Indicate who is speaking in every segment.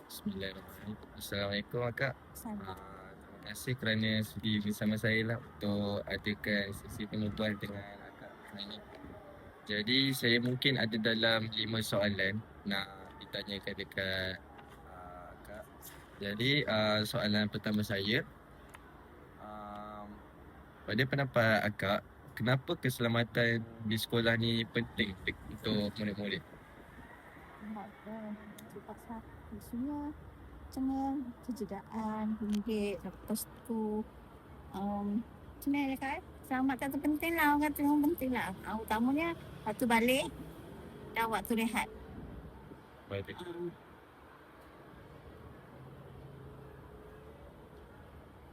Speaker 1: Bismillahirrahmanirrahim. Assalamualaikum Kak.
Speaker 2: Sama.
Speaker 1: Terima kasih kerana sudi bersama saya lah untuk adakan sesi pengutuan dengan Kak ini. Jadi saya mungkin ada dalam 5 soalan nak ditanyakan dekat Kak. Jadi soalan pertama saya, pada pendapat Akak, kenapa keselamatan di sekolah ni penting untuk murid-murid?
Speaker 2: Sebab isunya macam kecederaan, bimbit, lepas tu macam mana cakap keselamatan tu penting lah, orang kata memang penting lah. Utamanya waktu balik dan waktu rehat.
Speaker 1: Baik.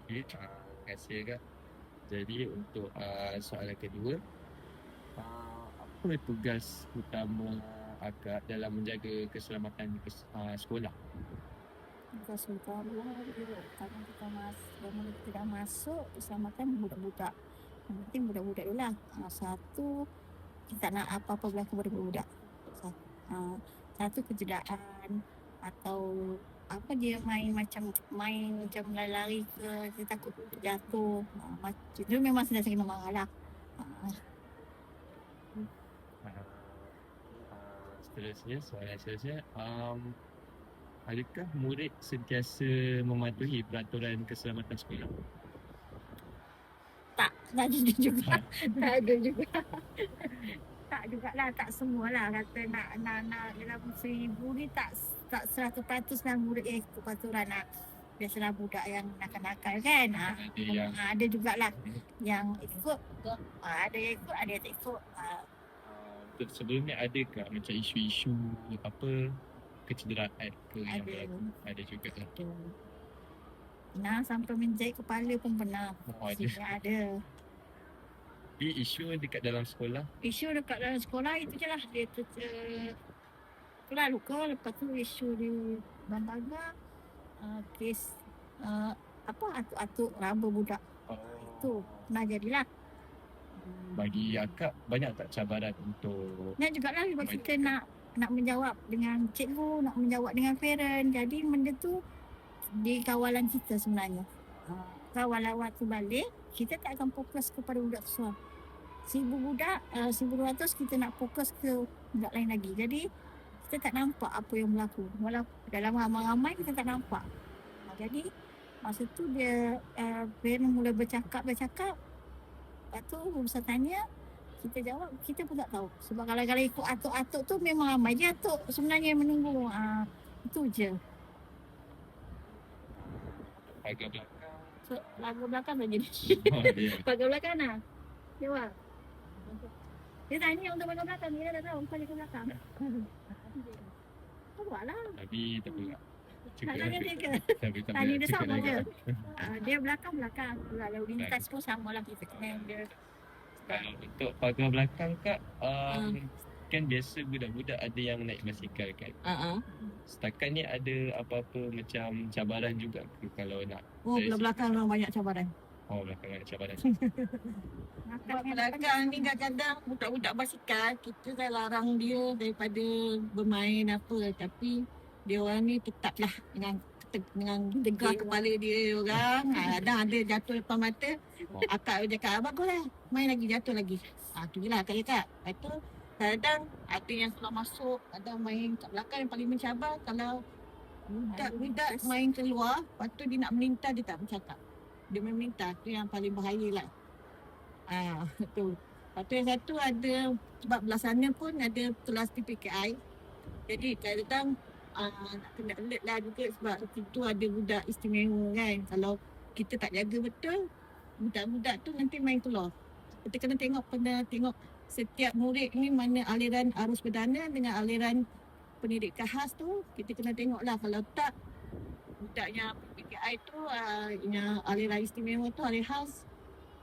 Speaker 1: Okay, terima kasih Kak. Jadi untuk soalan kedua, apa tugas utama Akak dalam menjaga keselamatan sekolah?
Speaker 2: Tugas utama kalau kita dah masuk keselamatan budak-budak. Yang penting budak-budak dulu lah. Satu, kita tak nak apa-apa berlaku pada budak. Satu kecederaan atau apa dia main macam lari-lari ke, dia takut jatuh. Itu memang saya kena marah lah.
Speaker 1: Soalan seterusnya, adakah murid sentiasa mematuhi peraturan keselamatan sekolah?
Speaker 2: Tak ada juga. Tak ada juga. Tak jugalah, tak semualah kata nak dalam 1,000 ni tak 100% lah murid ikut peraturan lah. Biasalah budak yang nakal-nakal kan. Ada jugalah yang ikut. Ada yang ikut, ada yang tak ikut.
Speaker 1: Sebelum ni adakah macam isu-isu apa kecederaan ke yang berlaku? Ada juga lah.
Speaker 2: Pernah sampai menjahit kepala pun pernah. Ada.
Speaker 1: Tapi isu dekat dalam sekolah?
Speaker 2: Isu dekat dalam sekolah itu je lah. Dia kelar luka. Lepas tu isu di Bandaga, kes atuk-atuk raba budak. Itu pernah jadilah.
Speaker 1: Bagi Akak banyak tak cabaran untuk?
Speaker 2: Banyak jugalah sebab kita nak menjawab dengan cikgu, nak menjawab dengan parent. Jadi benda tu di kawalan kita sebenarnya. Kawalan waktu balik, kita tak akan fokus kepada budak tu. 1,000 budak, 1,200 kita nak fokus ke budak lain lagi. Jadi kita tak nampak apa yang berlaku. Walaupun dalam ramai-ramai kita tak nampak. Jadi masa tu dia parent mula bercakap. Lepas tu besar tanya, kita jawab, kita pun tak tahu. Sebab kalau ikut atuk-atuk tu memang ramai je atuk sebenarnya yang menunggu. Itu je.
Speaker 1: Pagar belakang.
Speaker 2: Pagar belakang dah jadi. Pagar belakang lah. Jawab. Dia tanya untuk pagar belakang. Dia dah tahu pagar belakang. Jawab lah.
Speaker 1: Tapi tak boleh.
Speaker 2: Tanya dia ke? Tanya dia sama je. Dia belakang. Lalu lintas pun sama lah kita kena dia.
Speaker 1: Kalau untuk pagar belakang Kak, kan biasa budak-budak ada yang naik basikal kan? Setakat ni ada apa-apa macam cabaran juga ke kalau nak?
Speaker 2: Belakang memang banyak cabaran.
Speaker 1: Belakang ada cabaran.
Speaker 2: Belakang ni kadang-kadang budak-budak basikal, kita dah larang dia daripada bermain apa. Tapi dia orang ni tetaplah dengan tegak kepala dia orang. Kadang ada jatuh depan mata. Akak cakap, baguslah, main lagi, jatuh lagi. Tu je lah akak cakap. Lepas tu kadang ada yang keluar masuk, kadang main kat belakang. Yang paling mencabar kalau budak-budak main keluar, lepas tu dia nak melintas, dia tak bercakap. Dia meminta, tu yang paling bahaya lah. Tu. Lepas tu yang satu ada, sebab belah sana pun ada kelas PPKI. Jadi kadang nak kena alert lah juga sebab situ ada budak istimewa kan. Kalau kita tak jaga betul, budak-budak tu nanti main keluar. Kita kena tengok setiap murid ni mana aliran arus perdana dengan aliran pendidikan khas tu. Kita kena tengok lah. Kalau tak, budaknya PPKI tu yang aliran istimewa tu, aliran khas,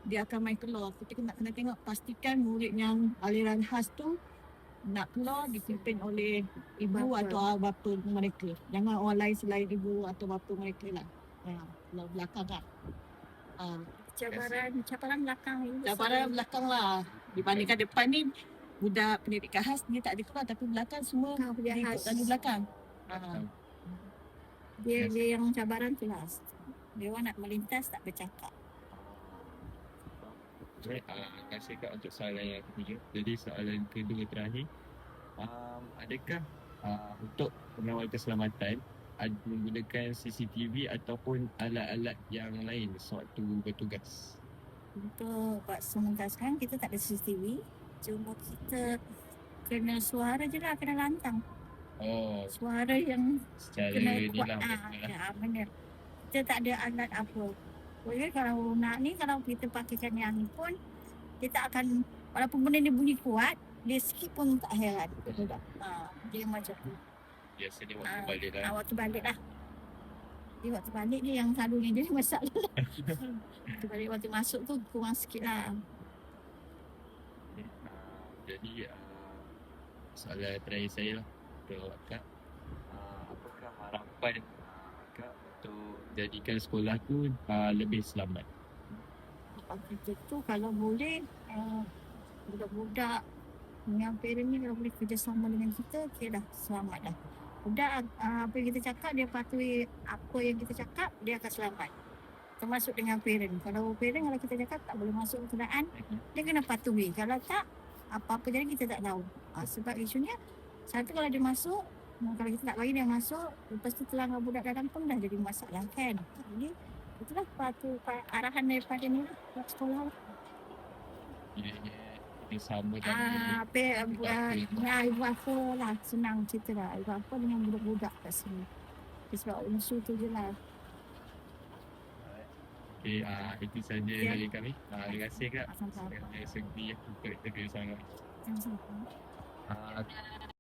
Speaker 2: dia akan main keluar. Kita kena tengok, pastikan murid yang aliran khas tu nak keluar dipimpin oleh ibu atau bapa mereka. Jangan orang lain selain ibu atau bapa mereka lah. Kalau belakang kan. Cabaran belakang lah. Dibandingkan depan ni, budak pendidikan khas dia tak ada keluar, tapi belakang semua dia ikut dari belakang. Dia yang cabaran tu lah. Dia orang nak melintas tak bercakap.
Speaker 1: Baik, terima kasih Kak untuk soalan yang ketiga. Jadi soalan kedua terakhir, adakah untuk pengawal keselamatan menggunakan CCTV ataupun alat-alat yang lain sewaktu bertugas?
Speaker 2: Untuk buat sementara sekarang kita tak ada CCTV. Cuma kita kena suara je lah, kena lantang.
Speaker 1: Oh,
Speaker 2: Suara yang
Speaker 1: secara
Speaker 2: kena
Speaker 1: ni
Speaker 2: kuat.
Speaker 1: lah.
Speaker 2: Ya, benar. Kita tak ada alat apa. Boleh kalau nak ni, kalau kita pakaikan yang ni pun, kita akan, walaupun benda ni bunyi kuat, dia skip pun tak heran. Dia macam tu.
Speaker 1: Biasanya waktu balik lah.
Speaker 2: Waktu balik lah. Dia waktu balik ni yang selalunya jadi masalah. Waktu balik, waktu masuk tu kurang sikit lah.
Speaker 1: Jadi soalan terakhir saya lah untuk Kak, apakah harapan Kak untuk jadikan sekolah tu lebih selamat?
Speaker 2: Kita tu kalau boleh budak-budak dengan parent ni kalau boleh kerjasama dengan kita, okey dah, selamat dah. Budak apa yang kita cakap, dia patuhi apa yang kita cakap, dia akan selamat. Termasuk dengan parent. Kalau parent, kalau kita cakap tak boleh masuk kenderaan, dia kena patuhi. Kalau tak, apa-apa jadi kita tak tahu. Sebab isunya, satu kalau dia masuk, kalau kita tak bagi dia masuk, lepas tu terlanggar budak dalam pun dah jadi masalah kan. Jadi, itulah arahan daripada ni lah, buat sekolah lah.
Speaker 1: Dia sama
Speaker 2: Ibu apa lah, senang cerita lah. Ibu apa dengan budak-budak kat sini. Sebab unsur tu je lah.
Speaker 1: Okay, itu saja dari kami. Terima kasih Kak.
Speaker 2: Sama-sama.
Speaker 1: Saya segi untuk interview sangat.
Speaker 2: Sama-sama.